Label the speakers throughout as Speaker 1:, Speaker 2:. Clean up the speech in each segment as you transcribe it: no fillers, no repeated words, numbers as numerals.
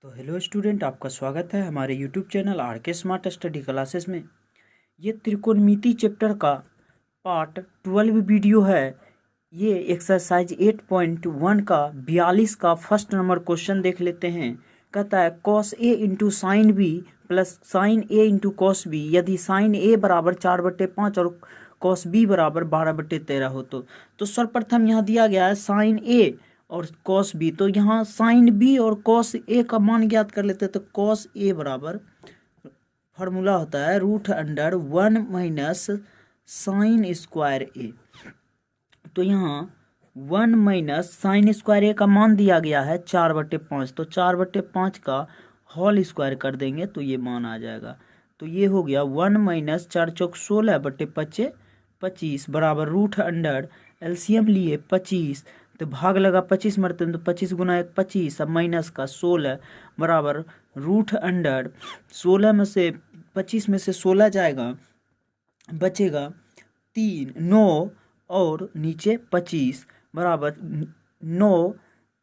Speaker 1: तो hello student, आपका स्वागत है हमारे यूट्यूब चैनल आर के स्मार्ट स्टडी क्लासेस में। ये त्रिकोणमिति चैप्टर का पार्ट 12 वीडियो है। ये एक्सरसाइज 8.1 का 42 का फर्स्ट नंबर क्वेश्चन देख लेते हैं। कहता है cos A into sign B plus sine A into cos B यदि साइन ए बराबर 4/5 और कॉस बी बराबर 12/13 हो तो सर्वप्रथम यहाँ दिया गया है साइन ए और कॉस बी। तो यहाँ साइन बी और कॉस ए का मान ज्ञात कर लेते हैं। तो कॉस ए बराबर फार्मूला होता है √1 माइनस साइन स्क्वायर ए। तो यहाँ 1 माइनस साइन स्क्वायर ए का मान दिया गया है 4/5। तो 4/5 का होल स्क्वायर कर देंगे तो ये मान आ जाएगा। तो ये हो गया 1 माइनस 4 चौक 16/5 25 बराबर √1 एलसीएम लिए 25। तो भाग लगा 25 मरते तो 25 गुना 1 25, अब माइनस का 16 बराबर √1 16 में से 25 में से 16 जाएगा, बचेगा 3 9 और नीचे 25 बराबर 9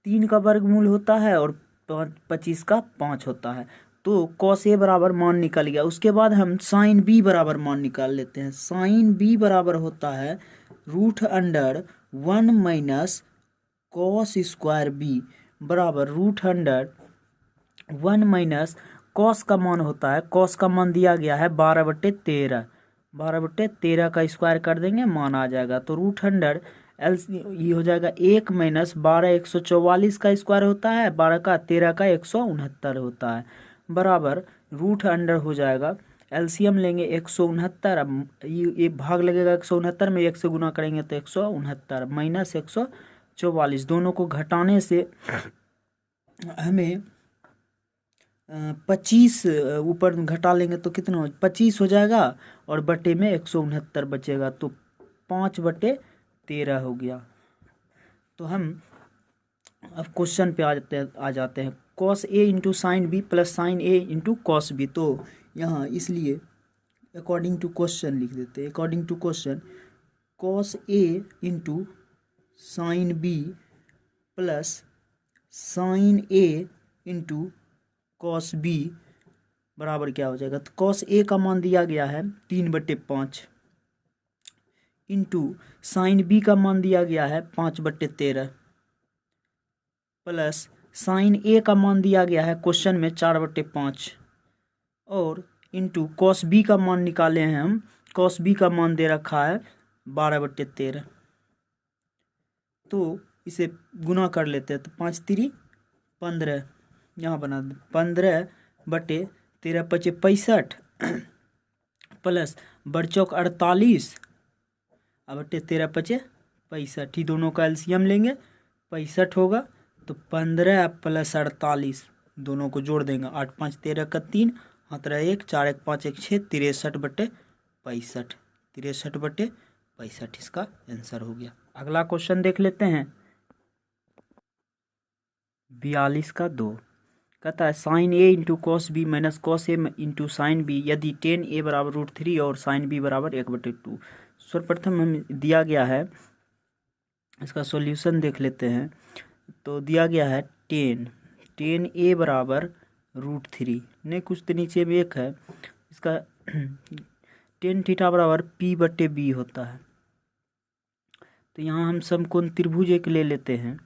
Speaker 1: 3 का वर्गमूल होता है और 25 का 5 होता है। तो कॉस ए बराबर मान निकल गया। उसके बाद हम साइन बी बराबर मान निकाल लेते हैं। साइन बी बराबर होता है √1 माइनस कॉस स्क्वायर बी बराबर √1 माइनस कॉस का मान होता है, कॉस का मान दिया गया है 12/13। 12/13 का स्क्वायर कर देंगे, मान आ जाएगा। तो √100 ये हो जाएगा 1 माइनस 12 144 का स्क्वायर होता है, 12 का 13 का 169 होता है बराबर √100 हो जाएगा। एलसीएम लेंगे 169। अब ये भाग लगेगा 169 में, 1 से गुना करेंगे तो 169 माइनस 144, दोनों को घटाने से हमें 25 ऊपर घटा लेंगे तो कितना 25 हो जाएगा और बटे में 169 बचेगा। तो 5/13 हो गया। तो हम अब क्वेश्चन पे आ जाते हैं cos A into sign B plus sine A into cos B. तो यहाँ इसलिए अकॉर्डिंग टू क्वेश्चन लिख देते हैं। According to question cos A into sign B plus sine A into cos B बराबर क्या हो जाएगा। तो कॉस ए का मान दिया गया है 3/5 इंटू साइन बी का मान दिया गया है 5/13 प्लस साइन ए का मान दिया गया है क्वेश्चन में 4/5 और इंटू कॉस बी का मान निकाले हैं हम। कॉस बी का मान दे रखा है 12/13। तो इसे गुना कर लेते हैं। तो 5 3 15, यहाँ बना 15/13 × 65 प्लस बरचौक 48 अब 13 × 65 ही दोनों का एलसीएम लेंगे 65 होगा। तो 15 प्लस 48 दोनों को जोड़ देंगे 8 5 13 का 3 हाथ रहा 1 4 1 5 1 6 63/65 63/65 इसका आंसर हो गया। अगला क्वेश्चन देख लेते हैं 42 का 2। कहता है sine A into cos B minus cos A into sign B यदि टेन ए बराबर √3 और साइन बी बराबर 1/2। सर्वप्रथम हम दिया गया है, इसका सॉल्यूशन देख लेते हैं। तो दिया गया है टेन ए बराबर √3 नहीं कुछ तो नीचे में 1 है, इसका टेन थीटा बराबर P/B होता है। तो यहाँ हम समकोण त्रिभुज एक ले लेते हैं।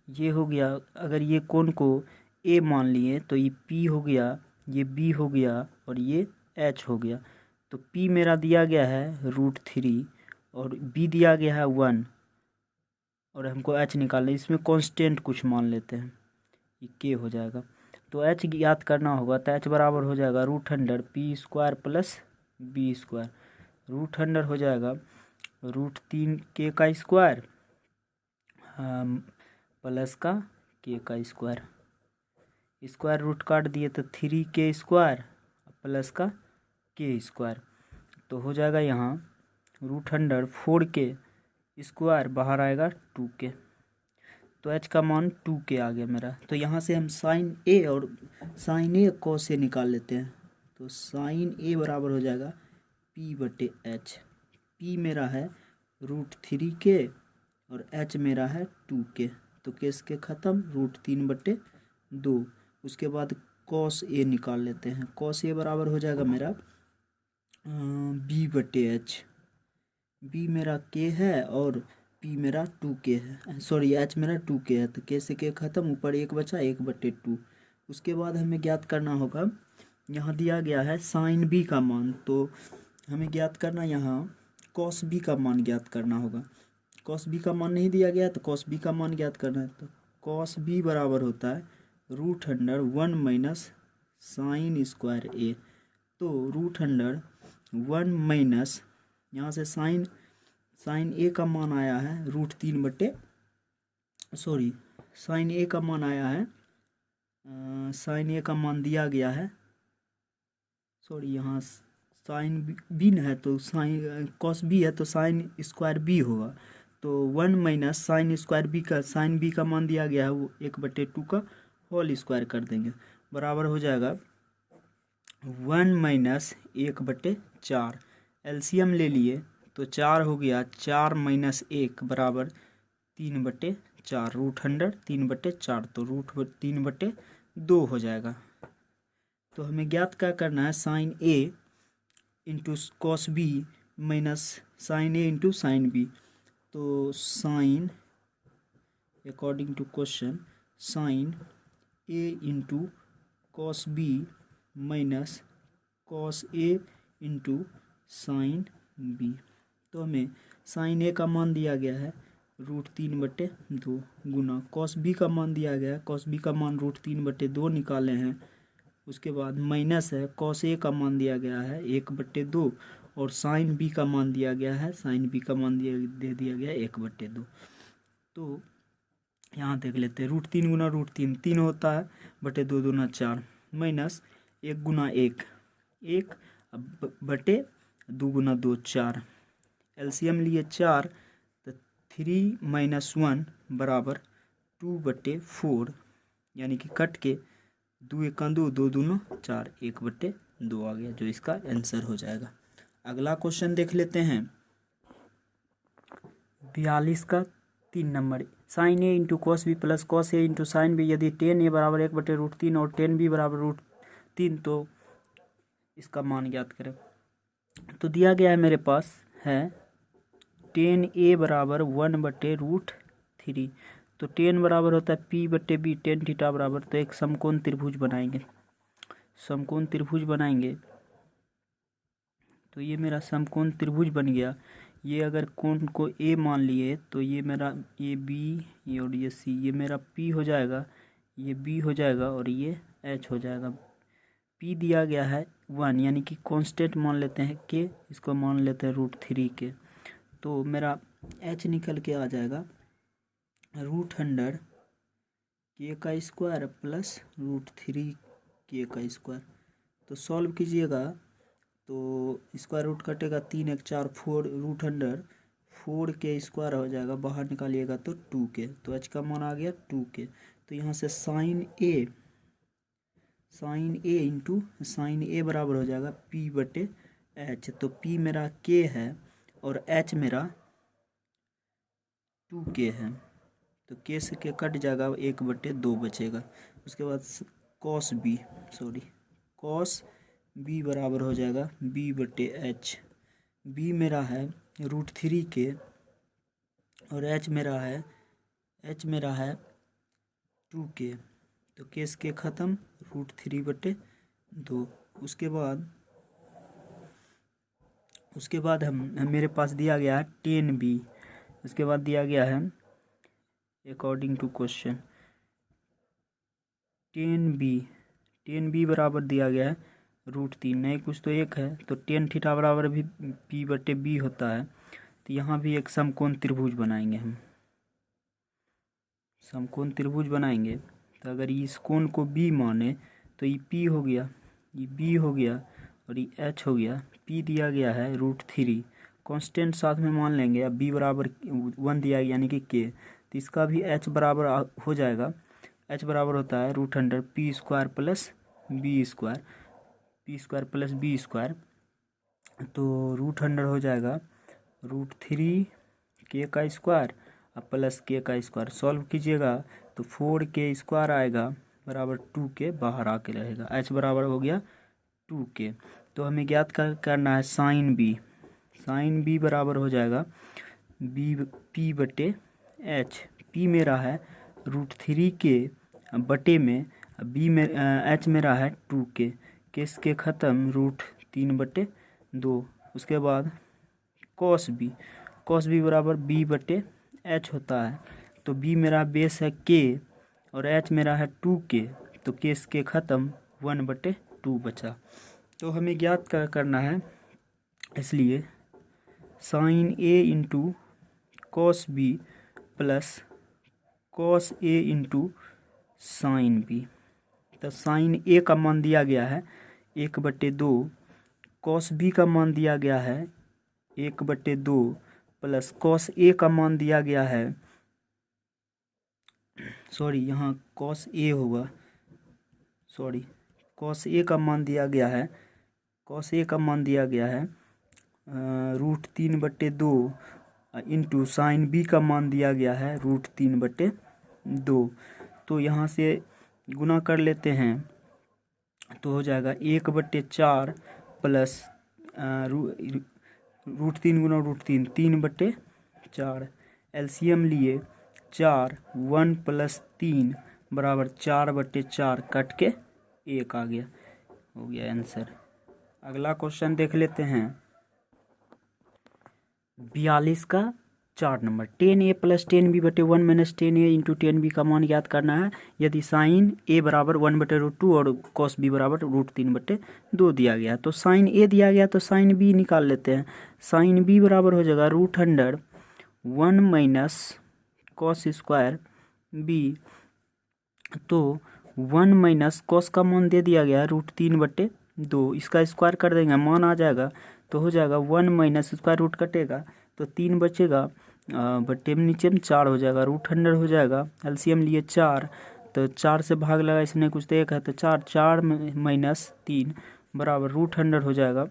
Speaker 1: ये हो गया, अगर ये कोण को A मान लिए तो ये P हो गया, ये B हो गया और ये H हो गया। तो P मेरा दिया गया है √3 और B दिया गया है 1 और हमको H निकालना है। इसमें कांस्टेंट कुछ मान लेते हैं, ये K हो जाएगा। तो H ज्ञात करना होगा तो H बराबर हो जाएगा √100 P² प्लस B²। √100 हो जाएगा √3 K का स्क्वायर प्लस का K का स्क्वायर, स्क्वायर रूट काट दिए तो 3K² प्लस का K²। तो हो जाएगा यहाँ √100 4K² बाहर आएगा 2K। तो H का मान 2K आ गया मेरा। तो यहाँ से हम साइन ए और साइन ए कॉस ए निकाल लेते हैं। तो साइन ए बराबर हो जाएगा P/H। P मेरा है √3K और H मेरा है 2K। तो केस के ख़त्म, √3/2। उसके बाद कॉस ए निकाल लेते हैं। कॉस ए बराबर हो जाएगा मेरा B/H। बी मेरा के है और पी मेरा 2K है, सॉरी H मेरा 2K है। तो के से के ख़त्म, ऊपर 1 बचा, 1/2। उसके बाद हमें ज्ञात करना होगा, यहाँ दिया गया है साइन बी का मान, तो हमें ज्ञात करना यहाँ कॉस बी का मान ज्ञात करना होगा। कॉस बी का मान नहीं दिया गया है तो कॉस बी का मान ज्ञात करना है। तो कॉस बी बराबर होता है √100 - sin² A। तो √100 माइनस यहाँ से साइन ए का मान आया है साइन ए का मान आया है, साइन ए का मान दिया गया है, यहाँ साइन बी है तो साइन कॉस बी है तो sin² बी होगा। तो 1 माइनस साइन बी का मान दिया गया है वो 1/2 का होल स्क्वायर कर देंगे, बराबर हो जाएगा 1 माइनस 1/4। एलसीएम ले लिए तो 4 हो गया, 4 माइनस 1 बराबर 3/4। √100 3/4 तो √3/2 हो जाएगा। तो हमें ज्ञात क्या करना है, sine A into cos B minus sine A into sign B. तो sine according to question sine A into cos B minus cos A into sign B. तो हमें साइन ए का मान दिया गया है √3/2 गुना कॉस बी का मान दिया गया है, कॉस बी का मान √3/2 निकाले हैं। उसके बाद माइनस है, कॉस ए का मान दिया गया है 1/2 और साइन बी का मान दिया गया है, साइन बी का मान दे दिया गया है 1/2। तो यहाँ देख लेते हैं, √3 गुना √3 3 होता है, बटे 2 दूना 4 माइनस 1 गुना 1 1 बटे 2 गुना 2 4। एलसीएम लिए 4 तो 3 - 1 बराबर 2/4, यानी कि कट के 2 1 2 2 दूना 4 1/2 आ गया, जो इसका आंसर हो जाएगा। अगला क्वेश्चन देख लेते हैं 42 का 3 number. Sine A into cos B plus cos A into sign B, यदि tan ए बराबर 1/√3 और tan बी बराबर √3 तो इसका मान ज्ञात करें। तो दिया गया है मेरे पास है tan ए बराबर 1/√3, तो tan बराबर होता है P/B tan थीटा बराबर, तो एक समकोण त्रिभुज बनाएंगे। समकोण त्रिभुज बनाएंगे तो ये मेरा समकोण त्रिभुज बन गया। ये अगर कोण को ए मान लिए तो ये मेरा ये बी ये और ये सी, ये मेरा पी हो जाएगा, ये बी हो जाएगा और ये एच हो जाएगा। पी दिया गया है 1, यानी कि कांस्टेंट मान लेते हैं के, इसको मान लेते हैं √3 के। तो मेरा एच निकल के आ जाएगा √100 के का स्क्वायर प्लस √3 के का स्क्वायर। तो सॉल्व कीजिएगा तो स्क्वायर रूट कटेगा, 3 1 4 4 √100 4 के स्क्वायर हो जाएगा, बाहर निकालिएगा तो 2K, तो एच का मान आ गया 2K। तो यहाँ से sign A into sign A बराबर हो जाएगा P/H। तो P मेरा K है और H मेरा 2K है, तो K से K कट जाएगा, 1/2 बचेगा। उसके बाद कॉस बी बराबर हो जाएगा B/H। बी मेरा है √3 के और H मेरा है 2K, तो केस के ख़त्म, √3/2। उसके बाद हम मेरे पास दिया गया है tan B। उसके बाद दिया गया है according to question tan B बराबर दिया गया है √3, नहीं कुछ तो 1 है, तो tan थीटा बराबर भी P/B होता है। तो यहाँ भी एक समकोण त्रिभुज बनाएंगे हम। समकोण त्रिभुज बनाएंगे तो अगर इस कोण को B माने तो ये P हो गया, ये B हो गया और ये H हो गया। P दिया गया है √3, कांस्टेंट साथ में मान लेंगे। अब B बराबर 1 दिया गया, यानी कि K, तो इसका भी H बराबर हो जाएगा। H बराबर होता है √100 P² प्लस B², तो √100 हो जाएगा √3 K का स्क्वायर अब प्लस के का स्क्वायर सॉल्व कीजिएगा तो 4k² आएगा बराबर 2k बाहर आके रहेगा। h बराबर हो गया 2k। तो हमें ज्ञात करना है साइन बी। साइन बी बराबर हो जाएगा p/h। p मेरा है √3k बटे में b में h मेरा है 2k। केस के ख़त्म √3/2। उसके बाद cos b बराबर b/h होता है। तो b मेरा बेस है k और h मेरा है 2k। तो केस के ख़त्म 1/2 बचा। तो हमें ज्ञात करना है, इसलिए sin a into cos B plus cos a into sign B. तो साइन a का मान दिया गया है 1/2, कॉस b का मान दिया गया है 1/2 प्लस कॉस a का मान दिया गया है, सॉरी यहाँ कॉस a होगा, सॉरी कॉस a का मान दिया गया है, कॉस a का मान दिया गया है √3/2 इंटू साइन बी का मान दिया गया है √3/2। तो यहाँ से गुना कर लेते हैं तो हो जाएगा 1/4 प्लस √3 गुना √3 3/4। एलसीएम लिए 4 1 + 3 बराबर 4/4 कट के 1 आ गया। हो गया आंसर। अगला क्वेश्चन देख लेते हैं 42 का 4 number. 10a + 10b/1 - 10a into 10b का मान ज्ञात करना है यदि साइन a बराबर 1/√2 और कॉस b बराबर √3/2 दिया गया। तो साइन a दिया गया तो साइन b निकाल लेते हैं। साइन b बराबर हो जाएगा √100 - cos² b। तो 1 - cos का मान दे दिया गया है √3/2, इसका स्क्वायर कर देंगे मान आ जाएगा। तो हो जाएगा 1 - स्क्वायर रूट कटेगा तो 3 बचेगा, बट्टे में नीचे में 4 हो जाएगा, √100 हो जाएगा। एलसीएम लिए 4 तो 4 से भाग लगा इसमें कुछ तो 1 है तो 4 4 - 3 बराबर √100 हो जाएगा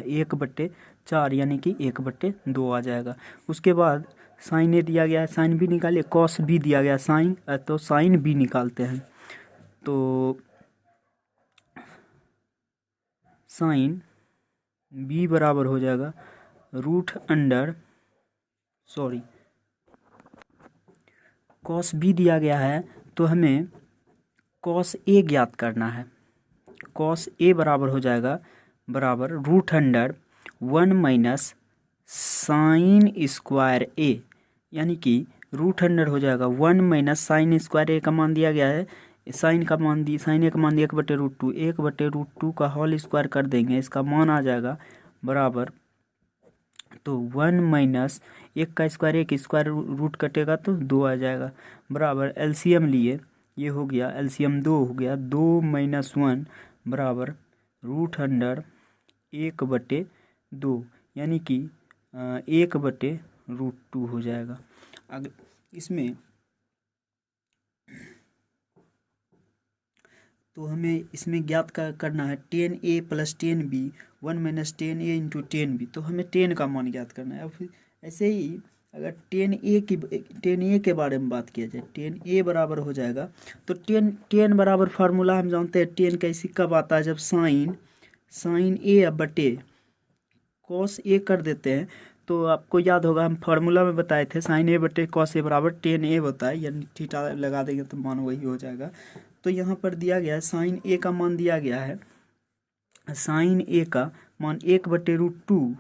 Speaker 1: 1/4 यानी कि 1/2 आ जाएगा। उसके बाद साइन ए दिया गया है, साइन बी निकालिए, कॉस बी दिया गया साइन, तो साइन बी निकालते हैं। तो साइन बी बराबर हो जाएगा कॉस बी दिया गया है तो हमें कॉस ए ज्ञात करना है। कॉस ए बराबर हो जाएगा बराबर √100 1 - sin² a यानी कि √100 हो जाएगा 1 - sin² a का मान दिया गया है, साइन का मान दी, साइन ए का मान दिया 1/√2, 1/√2 का होल स्क्वायर कर देंगे, इसका मान आ जाएगा बराबर। तो 1 - 1 का स्क्वायर 1 स्क्वायर रूट कटेगा तो 2 आ जाएगा बराबर। एलसीएम लिए ये हो गया, एलसीएम 2 हो गया, 2 - 1 बराबर √100 1/2 यानी कि 1/√2 हो जाएगा। अगर इसमें तो हमें इसमें ज्ञात करना है 10a + 10b 1 - 10a into 10b। तो हमें 10 का मान ज्ञात करना है। अब फिर ऐसे ही अगर 10a के बारे में बात किया जाए, 10a बराबर हो जाएगा तो 10 बराबर फार्मूला हम जानते हैं 10 कैसे कब आता है, जब साइन a बटे कॉस a कर देते हैं। तो आपको याद होगा हम फार्मूला में बताए थे साइन a बटे कॉस a बराबर 10a होता है, यानी थीटा लगा देंगे तो मान वही हो जाएगा। तो यहाँ पर दिया गया है साइन a का मान दिया गया है, साइन a का मान 1/√2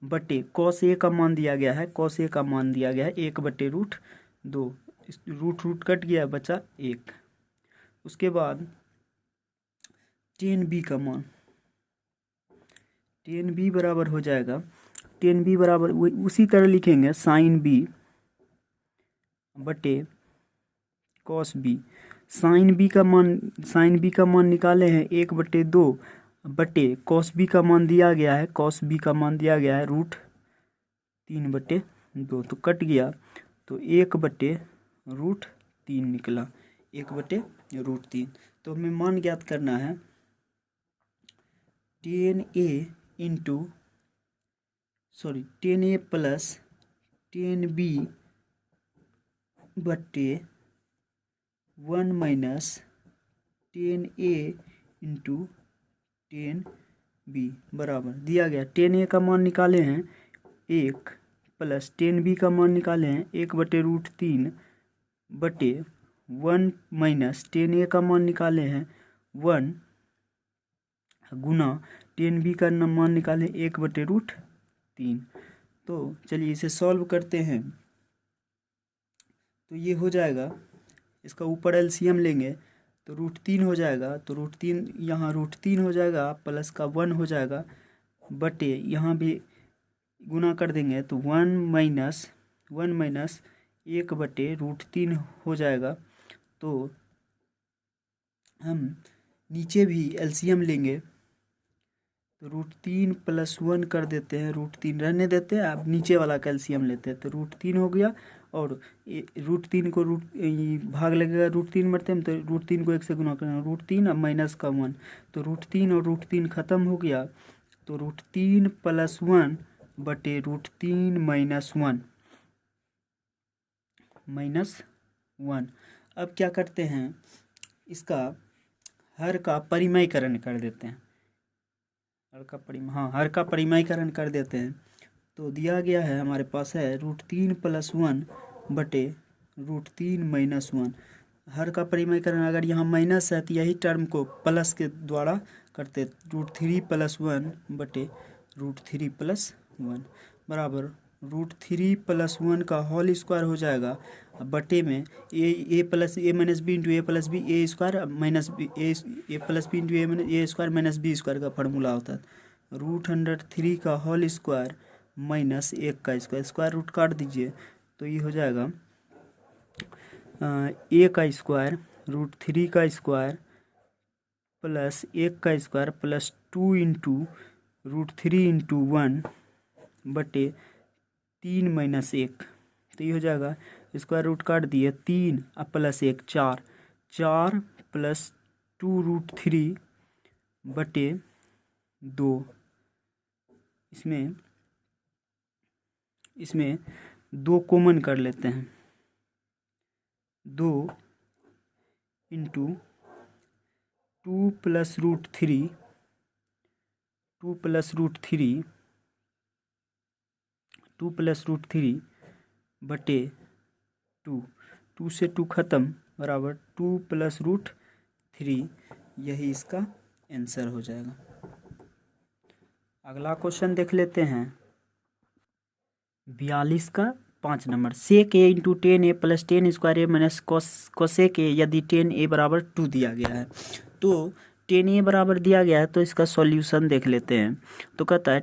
Speaker 1: बटे कॉस a का मान दिया गया है, कॉस a का मान दिया गया है 1/√2। रूट कट गया बचा 1। उसके बाद 10b का मान, 10b बराबर हो जाएगा, 10b बराबर उसी तरह लिखेंगे साइन b बटे कॉस b। साइन बी का मान निकाले हैं 1/2 बटे कॉस बी का मान दिया गया है, कॉस बी का मान दिया गया है √3/2। तो कट गया तो 1/√3 निकला, 1/√3। तो हमें मान ज्ञात करना है 10a + 10b बटे 1 माइनस 10a इंटू 10b बराबर दिया गया। 10a का मान निकाले हैं 1 प्लस 10b का मान निकाले हैं 1/√3 बटे 1 माइनस 10a का मान निकाले हैं 1 गुना 10b का मान निकाले 1/√3। तो चलिए इसे सॉल्व करते हैं। तो ये हो जाएगा, इसका ऊपर एलसीएम लेंगे तो √3 हो जाएगा। तो √3 यहाँ √3 हो जाएगा प्लस का 1 हो जाएगा बटे यहाँ भी गुना कर देंगे तो 1 माइनस 1/√3 हो जाएगा। तो हम नीचे भी एलसीएम लेंगे तो √3 + 1 कर देते हैं, √3 रहने देते हैं। अब नीचे वाला कैल्शियम लेते हैं तो √3 हो गया और √3 को भाग लगेगा √3 मरते में तो √3 को 1 से गुना करना √3 अब माइनस का 1 तो √3 और √3 खत्म हो गया। तो √3 + 1 बटे √3 - 1। अब क्या करते हैं, इसका हर का परिमयीकरण कर देते हैं। हर का परिमयीकरण कर देते हैं। तो दिया गया है हमारे पास है √3 + 1 बटे √3 - 1। हर का परिमयीकरण अगर यहाँ माइनस है तो यही टर्म को प्लस के द्वारा करते √3 + 1 बटे √3 + 1 बराबर √3 + 1 का होल स्क्वायर हो जाएगा। बटे में a + a - b into a + b a square minus b a + b into a square minus b square का फार्मूला होता है। √3 का होल स्क्वायर माइनस 1 का स्क्वायर, स्क्वायर रूट काट दीजिए तो ये हो जाएगा a का स्क्वायर √3 का स्क्वायर प्लस 1 का स्क्वायर प्लस 2 इंटू √3 इंटू 1 बटे 3 - 1। तो ये हो जाएगा, स्क्वायर रूट काट दिए 3 अब प्लस 1 4 प्लस 2 √3 बटे 2। इसमें 2 कॉमन कर लेते हैं, 2 इंटू 2 + √3 बटे 2 से 2 खत्म बराबर 2 + √3। यही इसका आंसर हो जाएगा। अगला क्वेश्चन देख लेते हैं 42 का 5 number. Sec a into 10a + 10 square a minus cosec a यदि 10a बराबर 2 दिया गया है। तो 10a बराबर दिया गया है तो इसका सॉल्यूशन देख लेते हैं। तो कहता है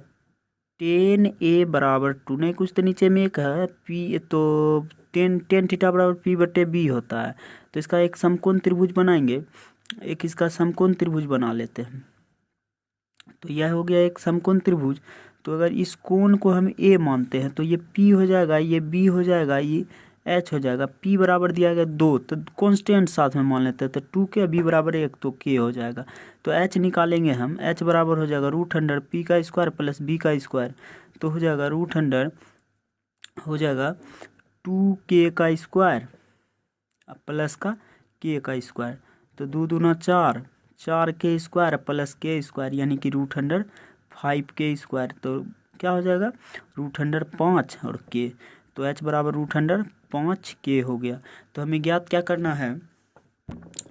Speaker 1: 10a बराबर 2 नहीं कुछ तो नीचे में एक है p, तो 10 थीटा बराबर p/b होता है। तो इसका एक समकोण त्रिभुज बनाएंगे, एक इसका समकोण त्रिभुज बना लेते हैं। तो यह हो गया एक समकोण त्रिभुज। तो अगर इस कोण को हम a मानते हैं तो ये p हो जाएगा, ये b हो जाएगा, ये h हो जाएगा। p बराबर दिया गया 2 तो कांस्टेंट साथ में मान लेते हैं तो 2 के b बराबर 1 तो k हो जाएगा। तो h निकालेंगे हम, h बराबर हो जाएगा √100 p का स्क्वायर प्लस b का स्क्वायर। तो हो जाएगा √100 हो जाएगा 2k का स्क्वायर प्लस का k का स्क्वायर। तो 2 दूना 4k square plus k square यानी कि √100 5k स्क्वायर। तो क्या हो जाएगा √100 5 और k। तो h बराबर √100 5k हो गया। तो हमें ज्ञात क्या करना है,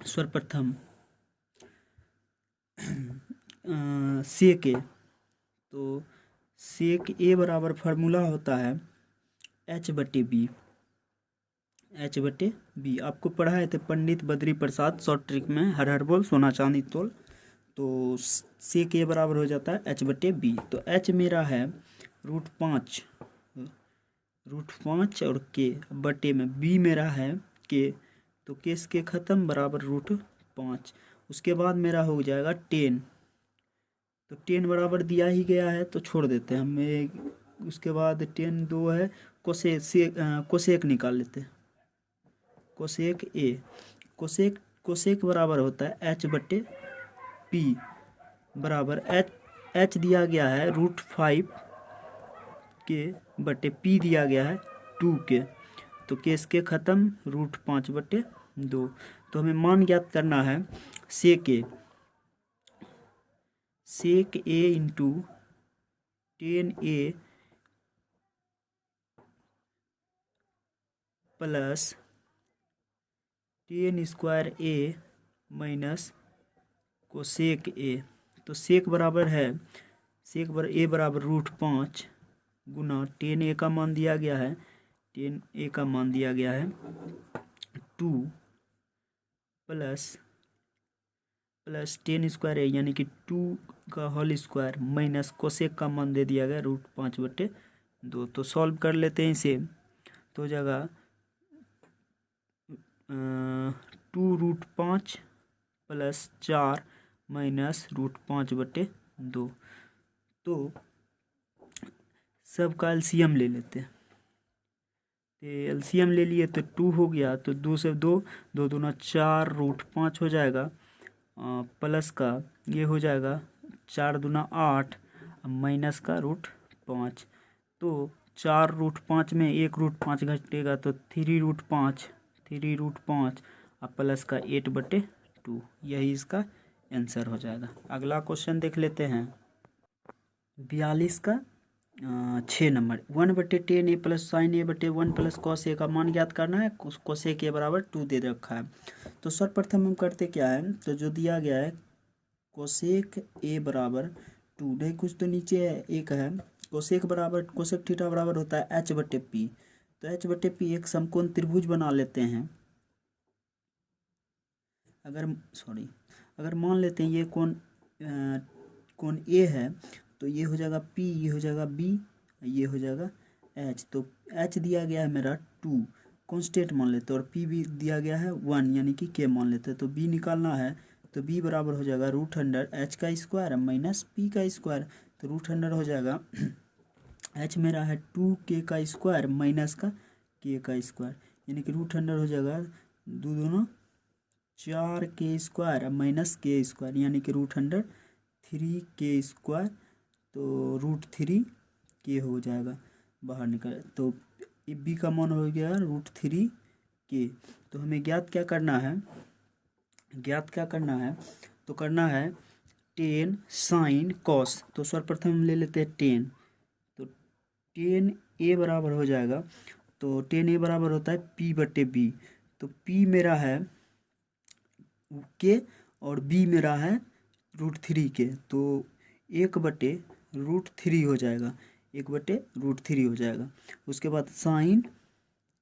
Speaker 1: सर्वप्रथम सेक a। तो सेक a बराबर फार्मूला होता है h/b। आपको पढ़ाए थे पंडित बद्री प्रसाद शॉर्ट ट्रिक में, हर हर बोल सोना चांदी तोल। तो सेक a बराबर हो जाता है h/b। तो h मेरा है √5 और k बटे में b मेरा है k। तो k से k खत्म बराबर √5। उसके बाद मेरा हो जाएगा 10। तो 10 बराबर दिया ही गया है तो छोड़ देते हैं हमें। उसके बाद 10 2 है, कोसेक निकाल लेते हैं। कोसेक a कोसेक बराबर होता है h/p बराबर h दिया गया है √5 के बटे p दिया गया है टू के, तो केस के ख़त्म, √5/2। तो हमें मान ज्ञात करना है sec A into 10a plus 10² a minus cosec A. तो सेक बराबर है, ए बराबर √5 गुना 10a का मान दिया गया है, 10a का मान दिया गया है 2 प्लस 10² यानी कि 2 का होल स्क्वायर माइनस कोसेक का मान दे दिया गया √5/2। तो सॉल्व कर लेते हैं इसे, तो हो जाएगा 2√5 प्लस 4 माइनस √5/2। तो सब का एलसीएम ले लेते हैं, तो एलसीएम ले लिए तो 2 हो गया, तो 2 से 2, 2 दूना 4 √5 हो जाएगा, प्लस का ये हो जाएगा 4 दूना 8 माइनस का √5। तो 4 √5 में 1 √5 घटेगा तो 3 √5 और प्लस का 8/2, यही इसका आंसर हो जाएगा। अगला क्वेश्चन देख लेते हैं 42 का 6 number. 1/10a plus sine a/1 plus cos A का मान ज्ञात करना है। कोसेक ए बराबर 2 दे रखा है। तो सर्वप्रथम हम करते क्या है, तो जो दिया गया है कोसेक ए बराबर 2, नहीं कुछ तो नीचे है एक है, कोसेक थीटा बराबर होता है h/p। तो h/p एक समकोण त्रिभुज बना लेते हैं। अगर मान लेते हैं ये कोण ए है, तो ये हो जाएगा P, ये हो जाएगा B, ये हो जाएगा H। तो H दिया गया है मेरा 2 कांस्टेंट मान लेते हैं, और P भी दिया गया है 1 यानी कि K मान लेते हैं। तो B निकालना है, तो B बराबर हो जाएगा √H² माइनस P का स्क्वायर। तो √100 हो जाएगा H मेरा है 2K² माइनस का K का स्क्वायर, यानी कि √100 हो जाएगा 2 दूना 4K² माइनस K² यानी कि √100 3K²। तो √3K हो जाएगा बाहर निकल, तो B का मान हो गया √3K। तो हमें ज्ञात क्या करना है, तो करना है 10 साइन कॉस। तो सर्वप्रथम हम ले लेते हैं 10, तो 10a बराबर हो जाएगा, तो 10a बराबर होता है P/B। तो P मेरा है K और B मेरा है √3K। तो 1/√3 हो जाएगा, 1/√3 हो जाएगा। उसके बाद साइन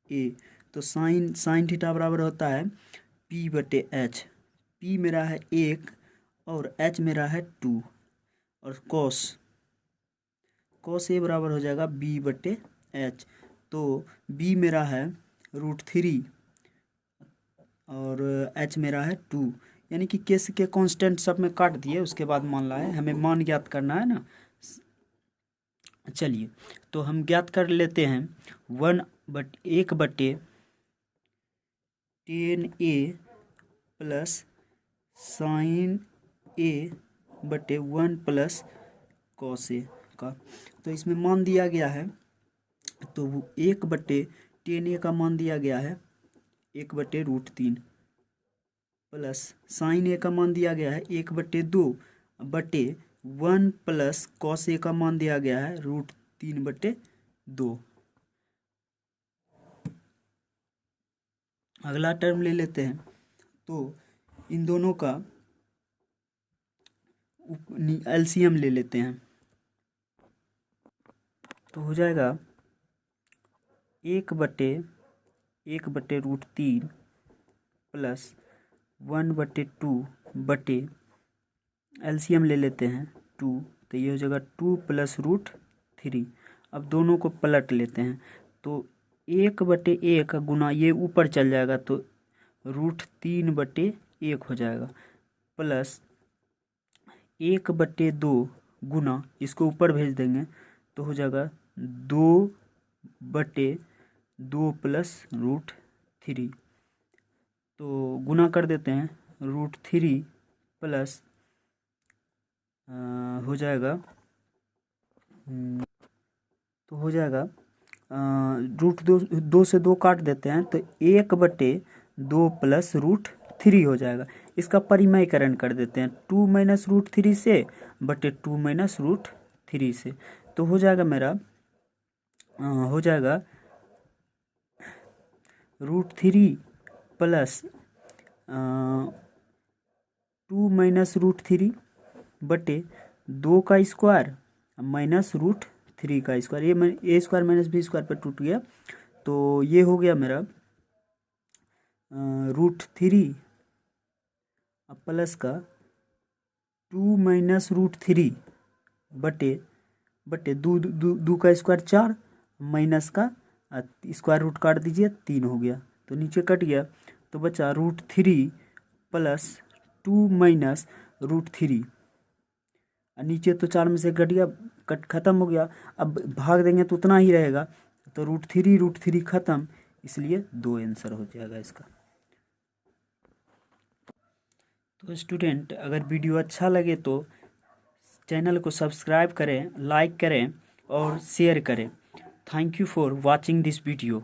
Speaker 1: ए, तो साइन थीटा बराबर होता है P/H। P मेरा है 1 और H मेरा है 2, और कॉस ए बराबर हो जाएगा B/H। तो B मेरा है √3 और H मेरा है 2, यानी कि केस के कांस्टेंट सब में काट दिए, उसके बाद मान लाए, हमें मान ज्ञात करना है ना। चलिए तो हम ज्ञात कर लेते हैं 1/10a plus sine a/1 plus cos A का। तो इसमें मान दिया गया है, तो 1/10a का मान दिया गया है 1/√3 प्लस साइन ए का मान दिया गया है 1/2/1 प्लस कॉस ए का मान दिया गया है √3/2। अगला टर्म ले लेते हैं, तो इन दोनों का एलसीएम ले लेते हैं, तो हो जाएगा 1/√3 प्लस 1/2 एलसीएम ले लेते हैं 2, तो ये हो जाएगा 2 प्लस √3। अब दोनों को पलट लेते हैं, तो 1/1 गुना ये ऊपर चल जाएगा, तो √3/1 हो जाएगा, प्लस 1/2 गुना इसको ऊपर भेज देंगे, तो हो जाएगा 2/2 प्लस √3। तो गुना कर देते हैं, √3 प्लस हो जाएगा, तो हो जाएगा दो से दो काट देते हैं तो 1/2 प्लस √3 हो जाएगा। इसका परिमयकरण कर देते हैं 2 माइनस √3 से बटे 2 माइनस √3 से, तो हो जाएगा मेरा हो जाएगा √3 प्लस 2 माइनस √3 बटे 2 का स्क्वायर माइनस √3 का स्क्वायर, ये a square minus b square पर टूट गया, तो ये हो गया मेरा √3 प्लस का 2 माइनस √3 बटे दो का स्क्वायर 4 माइनस का स्क्वायर रूट काट दीजिए 3 हो गया, तो नीचे कट गया तो बचा √3 प्लस 2 माइनस √3, नीचे तो 4 में से कट गया, खत्म हो गया। अब भाग देंगे तो उतना ही रहेगा, तो √3 खत्म, इसलिए 2 आंसर हो जाएगा इसका। तो स्टूडेंट, अगर वीडियो अच्छा लगे तो चैनल को सब्सक्राइब करें, लाइक करें और शेयर करें। Thank you for watching this video.